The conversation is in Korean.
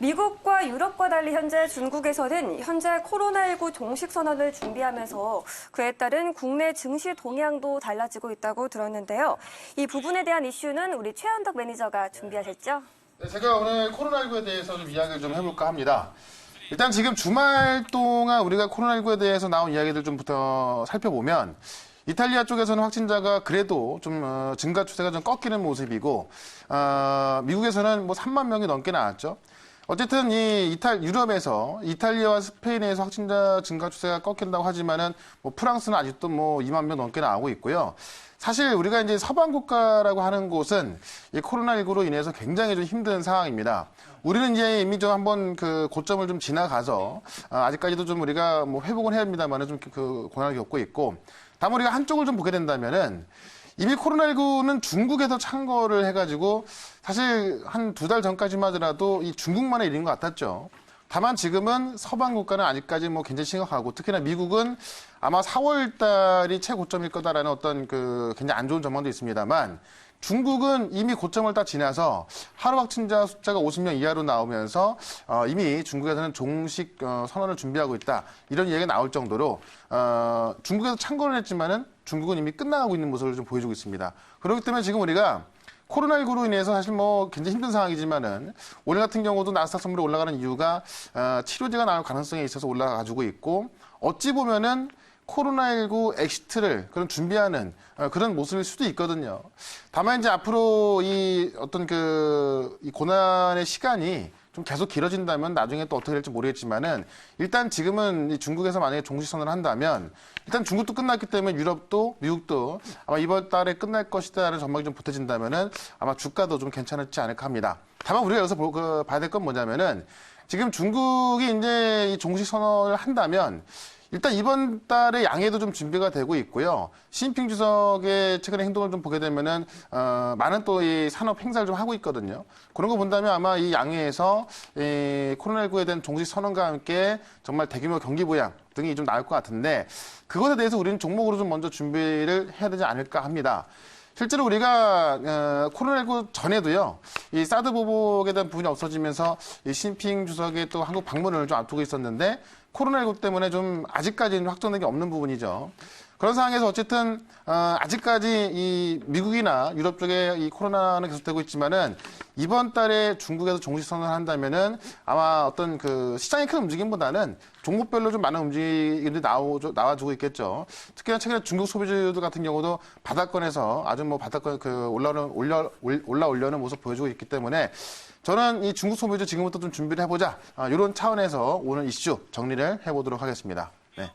미국과 유럽과 달리 현재 중국에서는 현재 코로나19 종식 선언을 준비하면서 그에 따른 국내 증시 동향도 달라지고 있다고 들었는데요. 이 부분에 대한 이슈는 우리 최현덕 매니저가 준비하셨죠? 네, 제가 오늘 코로나19에 대해서 좀 이야기를 좀 해볼까 합니다. 일단 지금 주말 동안 우리가 코로나19에 대해서 나온 이야기들 좀부터 살펴보면 이탈리아 쪽에서는 확진자가 그래도 좀 증가 추세가 좀 꺾이는 모습이고 미국에서는 뭐 3만 명이 넘게 나왔죠. 어쨌든 유럽에서 이탈리아와 스페인에서 확진자 증가 추세가 꺾인다고 하지만은 뭐 프랑스는 아직도 뭐 2만 명 넘게 나오고 있고요. 사실 우리가 이제 서방 국가라고 하는 곳은 이 코로나19로 인해서 굉장히 좀 힘든 상황입니다. 우리는 이제 이미 좀 한번 그 고점을 좀 지나가서 아직까지도 좀 우리가 뭐 회복은 해야 합니다만은 좀 그 고난을 겪고 있고, 다만 우리가 한쪽을 좀 보게 된다면은 이미 코로나19는 중국에서 창궐을 해가지고 사실 한 2달 전까지만 하더라도 이 중국만의 일인 것 같았죠. 다만 지금은 서방 국가는 아직까지 뭐 굉장히 심각하고, 특히나 미국은 아마 4월 달이 최고점일 거다라는 어떤 그 굉장히 안 좋은 전망도 있습니다만, 중국은 이미 고점을 딱 지나서 하루 확진자 숫자가 50명 이하로 나오면서 이미 중국에서는 종식 선언을 준비하고 있다, 이런 얘기가 나올 정도로 중국에서 창궐을 했지만은 중국은 이미 끝나가고 있는 모습을 좀 보여주고 있습니다. 그렇기 때문에 지금 우리가 코로나19로 인해서 사실 뭐 굉장히 힘든 상황이지만은 오늘 같은 경우도 나스닥 선물이 올라가는 이유가 치료제가 나올 가능성에 있어서 올라가지고 있고, 어찌 보면은 코로나19 엑시트를 그런 준비하는 그런 모습일 수도 있거든요. 다만 이제 앞으로 이 어떤 이 고난의 시간이 좀 계속 길어진다면 나중에 또 어떻게 될지 모르겠지만은, 일단 지금은 이 중국에서 만약에 종식 선언을 한다면 일단 중국도 끝났기 때문에 유럽도 미국도 아마 이번 달에 끝날 것이다라는 전망이 좀 보태진다면은 아마 주가도 좀 괜찮을지 않을까 합니다. 다만 우리가 여기서 봐야 될 건 뭐냐면은, 지금 중국이 이제 이 종식 선언을 한다면 일단 이번 달에 양해도 좀 준비가 되고 있고요. 시진핑 주석의 최근의 행동을 좀 보게 되면은 많은 또 이 산업 행사를 좀 하고 있거든요. 그런 거 본다면 아마 이 양해에서 이 코로나19에 대한 종식 선언과 함께 정말 대규모 경기 부양 등이 좀 나올 것 같은데, 그것에 대해서 우리는 종목으로 좀 먼저 준비를 해야 되지 않을까 합니다. 실제로 우리가 코로나19 전에도요, 이 사드 보복에 대한 부분이 없어지면서 이 시진핑 주석의 또 한국 방문을 좀 앞두고 있었는데, 코로나19 때문에 좀 아직까지는 확정된 게 없는 부분이죠. 그런 상황에서 어쨌든 아직까지 이 미국이나 유럽 쪽에 이 코로나는 계속되고 있지만은 이번 달에 중국에서 종식 선언을 한다면은 아마 어떤 그 시장의 큰 움직임보다는 종목별로 좀 많은 움직임들이 나와주고 있겠죠. 특히나 최근에 중국 소비주들 같은 경우도 바닥권에서 아주 뭐 바닥권 올라오려는 모습 보여주고 있기 때문에 저는 이 중국 소비주 지금부터 좀 준비를 해보자, 이런 차원에서 오늘 이슈 정리를 해보도록 하겠습니다. 네.